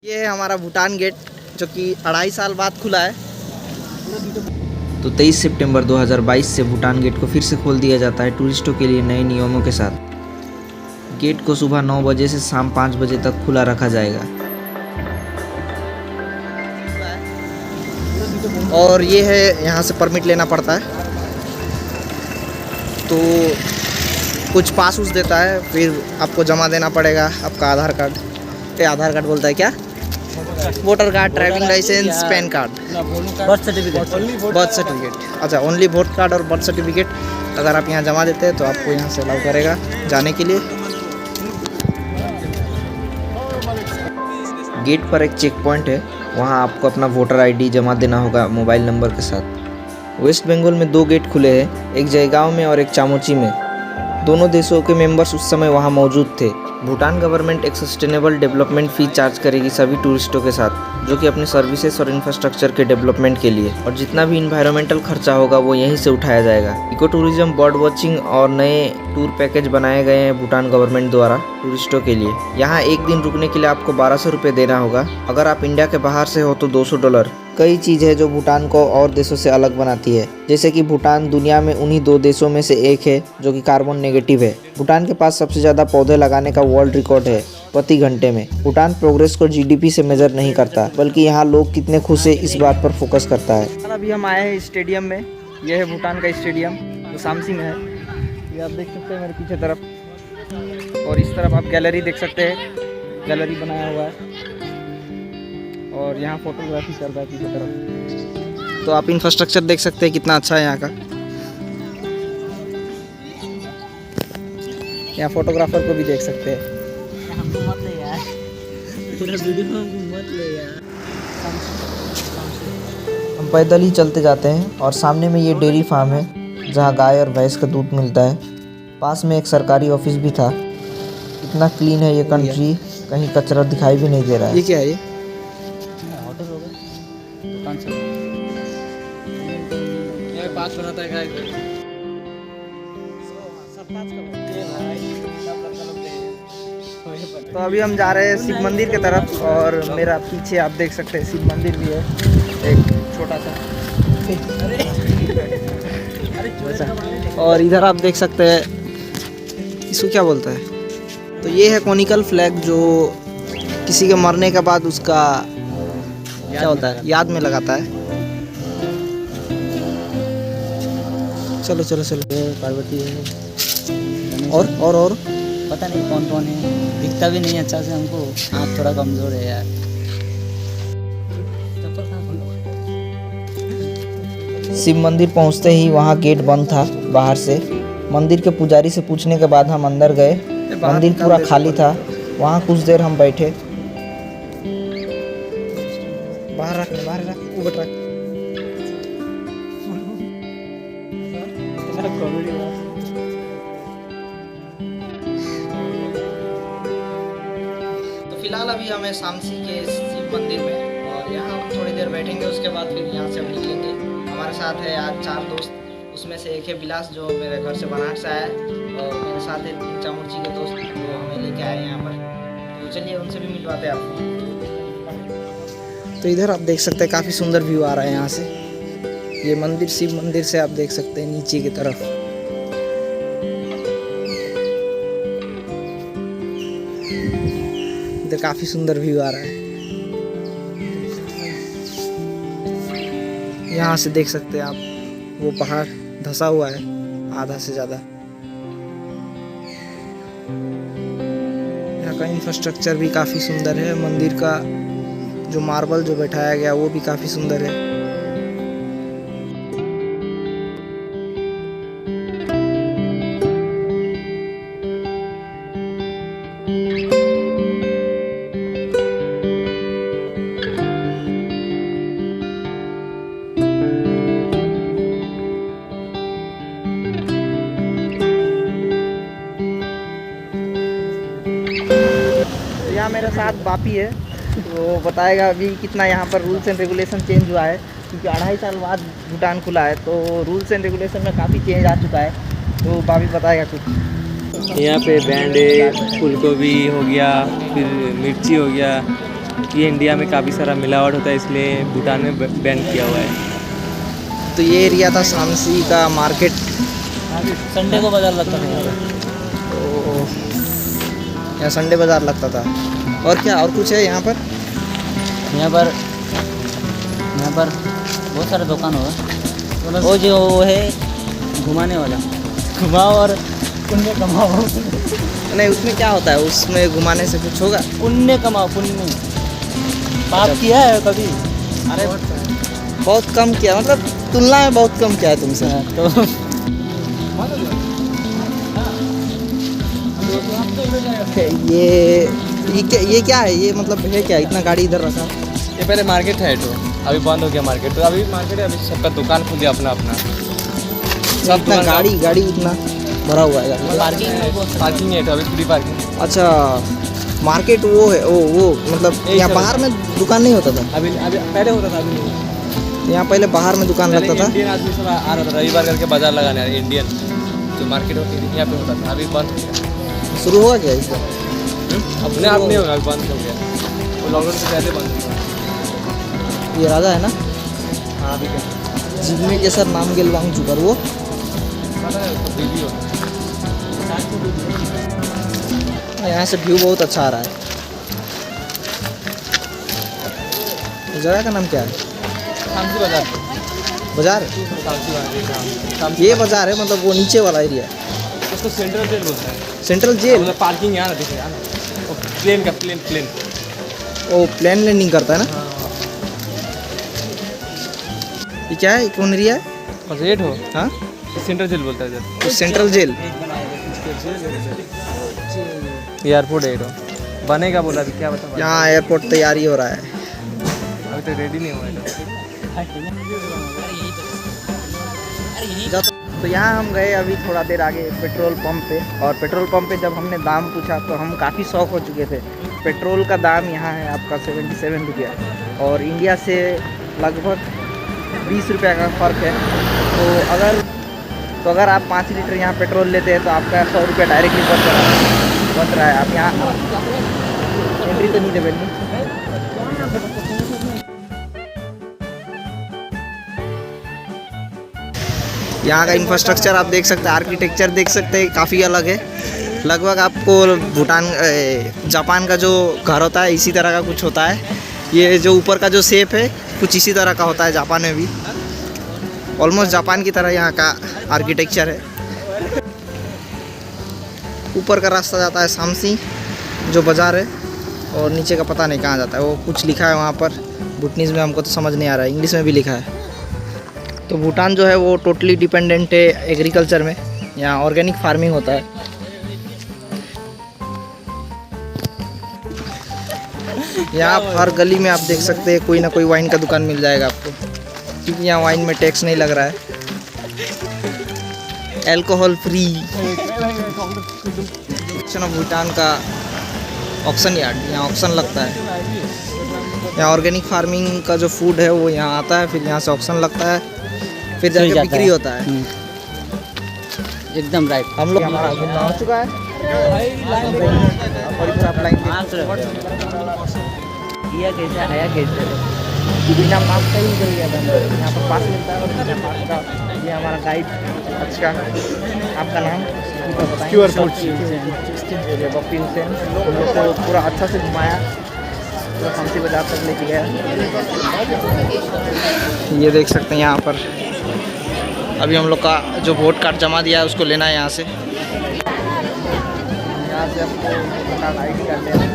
ये है हमारा भूटान गेट जो कि 2.5 साल बाद खुला है। तो 23 सितंबर 2022 से भूटान गेट को फिर से खोल दिया जाता है टूरिस्टों के लिए नए नियमों के साथ। गेट को सुबह 9 बजे से शाम 5 बजे तक खुला रखा जाएगा। और ये है, यहाँ से परमिट लेना पड़ता है, तो कुछ पास उस देता है, फिर आपको जमा देना पड़ेगा आपका आधार कार्ड बोलता है क्या, voter card, driving licence, PAN card, birth certificate. अच्छा, ओनली वोट कार्ड और बर्थ सर्टिफिकेट अगर आप यहाँ जमा देते हैं तो आपको यहाँ से अलाउ करेगा जाने के लिए। गेट पर एक चेक पॉइंट है, वहाँ आपको अपना वोटर आईडी जमा देना होगा मोबाइल नंबर के साथ। वेस्ट बंगाल में 2 गेट खुले हैं, एक जयगांव में और एक चामोची में। दोनों देशों के मेंबर्स उस समय वहाँ मौजूद थे। भूटान गवर्नमेंट एक सस्टेनेबल डेवलपमेंट फ़ी चार्ज करेगी सभी टूरिस्टों के साथ, जो कि अपने सर्विसेज और इंफ्रास्ट्रक्चर के डेवलपमेंट के लिए, और जितना भी इन्वायरमेंटल खर्चा होगा वो यहीं से उठाया जाएगा। इको टूरिज्म, बर्ड वॉचिंग और नए टूर पैकेज बनाए गए हैं भूटान गवर्नमेंट द्वारा टूरिस्टों के लिए। यहाँ एक दिन रुकने के लिए आपको 1200 रुपये देना होगा। अगर आप इंडिया के बाहर से हो तो $200। कई चीज़ है जो भूटान को और देशों से अलग बनाती है, जैसे कि भूटान दुनिया में उन्हीं 2 देशों में से एक है जो कि कार्बन नेगेटिव है। भूटान के पास सबसे ज़्यादा पौधे लगाने का वर्ल्ड रिकॉर्ड है प्रति घंटे में। भूटान प्रोग्रेस को जीडीपी से मेजर नहीं करता, बल्कि यहाँ लोग कितने खुश है इस बात पर फोकस करता है। अभी हम आए हैं स्टेडियम में। यह है भूटान का स्टेडियम जो सामसी में है। ये आप देख सकते हैं मेरे पीछे तरफ, और इस तरफ आप गैलरी देख सकते हैं, गैलरी बनाया हुआ है, और यहाँ फोटोग्राफी चल रहा है पीछे तरफ। तो आप इंफ्रास्ट्रक्चर देख सकते हैं कितना अच्छा है यहाँ का। यहाँ फोटोग्राफर को भी देख सकते हैं। हमको मत ले यार, पूरा वीडियो हमको मत ले यार। हम पैदल ही चलते जाते हैं और सामने में ये डेयरी फार्म है जहाँ गाय और भैंस का दूध मिलता है। पास में एक सरकारी ऑफिस भी था। इतना क्लीन है ये कंट्री, कहीं कचरा दिखाई भी नहीं दे रहा है। ये क्या है? होटल होगा, दुकान से ये पास बनाता है गाय को। तो अभी हम जा रहे हैं शिव मंदिर की तरफ, और मेरा पीछे आप देख सकते हैं शिव मंदिर भी है, एक छोटा सा। और इधर आप देख सकते हैं, इसको क्या बोलता है, तो ये है कॉनिकल फ्लैग जो किसी के मरने के बाद उसका क्या होता है, याद में लगाता है। चलो चलो चलो। पार्वती है और पता नहीं कौन कौन है, दिखता भी नहीं अच्छा से हमको, हाथ थोड़ा कमजोर है यार। शिव मंदिर पहुंचते ही वहां गेट बंद था बाहर से। मंदिर के पुजारी से पूछने के बाद हम अंदर गए। मंदिर पूरा खाली था। वहां कुछ देर हम बैठे। बाहर रख ऊपर रख। तो फिलहाल अभी हमें सामसी के शिव मंदिर में, और यहाँ थोड़ी देर बैठेंगे, उसके बाद फिर यहाँ से हम निकलेंगे। हमारे साथ है आज 4 दोस्त, उसमें से एक है विलास जो मेरे घर से बनारस से आया है, और मेरे साथ है चामुर्ची के दोस्त जो हमें लेके आए हैं यहाँ पर। तो चलिए उनसे भी मिलवाते हैं आपको। तो इधर आप देख सकते हैं काफ़ी सुंदर व्यू आ रहा है यहाँ से। ये मंदिर शिव मंदिर से आप देख सकते हैं नीचे की तरफ। इधर काफ़ी सुंदर व्यू आ रहा है। यहाँ से देख सकते हैं आप, वो पहाड़ धंसा हुआ है आधा से ज़्यादा। यहाँ का इंफ्रास्ट्रक्चर भी काफ़ी सुंदर है। मंदिर का जो मार्बल जो बैठाया गया वो भी काफ़ी सुंदर है। यहाँ मेरे साथ बापी है, तो बताएगा अभी कितना यहाँ पर रूल्स एंड रेगुलेशन चेंज हुआ है, क्योंकि 2.5 साल बाद भूटान खुला है, तो रूल्स एंड रेगुलेशन में काफ़ी चेंज आ चुका है। तो बापी बताएगा कुछ। यहाँ पे बैंडे, फूलगोभी हो गया, फिर मिर्ची हो गया, ये इंडिया में काफ़ी सारा मिलावट होता है, इसलिए भूटान में बैन किया हुआ है। तो ये एरिया था शामसी का मार्केट। संडे को बाजार लगता था यहाँ पे। यहाँ संडे बाज़ार लगता था। और क्या और कुछ है यहाँ पर? यहाँ पर बहुत सारे दुकान होगा। वो जो वो है घुमाने वाला, घुमाओ और पुण्य कमाओ। नहीं, उसमें क्या होता है? उसमें घुमाने से कुछ होगा? पुण्य कमाओ, पुण्य। पाप किया है कभी? अरे बहुत कम किया, मतलब तुलना में बहुत कम किया है तुमसे। तो ये क्या है? ये मतलब है क्या? इतना गाड़ी इधर रखा? ये पहले मार्केट है तो अभी बंद हो गया मार्केट, तो अभी मार्केट है, अभी सबका दुकान खुल गया अपना अपना। सब इतना गाड़ी इतना भरा हुआ है गाड़ी। पार्किंग है तो अभी फ्री पार्किंग। अच्छा, मार्केट वो है, वो मतलब यहाँ बाहर में दुकान नहीं होता था? अभी पहले होता था, अभी नहीं। यहाँ पहले बाहर में दुकान लगता था? इंडियन आदमी सब आ रहा था रविवार करके बाजार लगाने, इंडियन जो मार्केट होती थी यहाँ पे होता था, अभी बंद हो गया। शुरू हुआ क्या इसका? अपने आप नहीं होगा, अभी बंद हो गया। वो लॉकडाउन से पहले बंद हो गया। ये राजा है ना? हाँ अभी क्या जिनमें के सर नाम गेल वांग चुकर वो। पता है, उसको बिजी होता है। यहाँ से व्यू बहुत अच्छा आ रहा है। इस जगह का नाम क्या है? शामसी बाजार। बाजार? शामसी बाजार। ये बाजार है, मतलब वो नीचे वाला एरिया? उसको सेंट्रल जेल बोलता है। Central jail? मतलब पार्किंग यहाँ ना दिखे यार, प्लेन का प्लेन। वो प्लेन लैंडिंग करता है ना? ये क्या है? कौन एरिया है? बजट हो हाँ, सेंट्रल जेल बोलता है इधर। तो सेंट्रल जेल। एयरपोर्ट है तो बनेगा, बोला अभी क्या बता। यहाँ एयरपोर्ट तैयारी हो रहा है। अभी तो रेडी नहीं हुआ है। तो यहाँ हम गए अभी थोड़ा देर आगे पेट्रोल पंप पे, और पेट्रोल पंप पे जब हमने दाम पूछा तो हम काफ़ी शौक हो चुके थे। पेट्रोल का दाम यहाँ है आपका 77 रुपया, और इंडिया से लगभग 20 रुपये का फ़र्क है। तो अगर आप 5 लीटर यहाँ पेट्रोल लेते हैं तो आपका 100 रुपया डायरेक्टली बच रहा है। आप यहाँ एंट्री तो नहीं दे बेली। यहाँ का इंफ्रास्ट्रक्चर आप देख सकते हैं, आर्किटेक्चर देख सकते हैं, काफ़ी अलग है। लगभग आपको जापान का जो घर होता है इसी तरह का कुछ होता है। ये जो ऊपर का जो शेप है कुछ इसी तरह का होता है जापान में भी। ऑलमोस्ट जापान की तरह यहाँ का आर्किटेक्चर है। ऊपर का रास्ता जाता है शामसी जो बाज़ार है, और नीचे का पता नहीं कहाँ जाता है। वो कुछ लिखा है वहाँ पर भूटानीज़ में, हमको तो समझ नहीं आ रहा है, इंग्लिश में भी लिखा है। तो भूटान जो है वो टोटली डिपेंडेंट है एग्रीकल्चर में। यहाँ ऑर्गेनिक फार्मिंग होता है। यहाँ हर गली में आप देख सकते हैं कोई ना कोई वाइन का दुकान मिल जाएगा आपको, क्योंकि यहाँ वाइन में टैक्स नहीं लग रहा है। Alcohol free. भूटान का ऑक्शन यार्ड, यहाँ ऑक्शन लगता है। यहाँ ऑर्गेनिक फार्मिंग का जो फूड है वो यहाँ आता है, फिर यहाँ से ऑक्शन लगता है, फिर जाके बिक्री होता है। एकदम राइट। हम लोग हमारा घूमना हो चुका है। किया कैसे आया कैसे? बिना मास्क का ही निकल गया था। यहाँ पर पास मिलता है बिना मास्क का। ये हमारा गाइड। अच्छा, आपका नाम बताएं? QR code Bappi Hussain. हम लोग को पूरा अच्छा से घुमाया, पूरा शामसी बाजार तक लेके गया। ये देख सकते हैं यहाँ पर अभी हम लोग का जो वोट कार्ड जमा दिया है उसको लेना है यहाँ से। यहाँ से आपको ID कार्ड लेना है।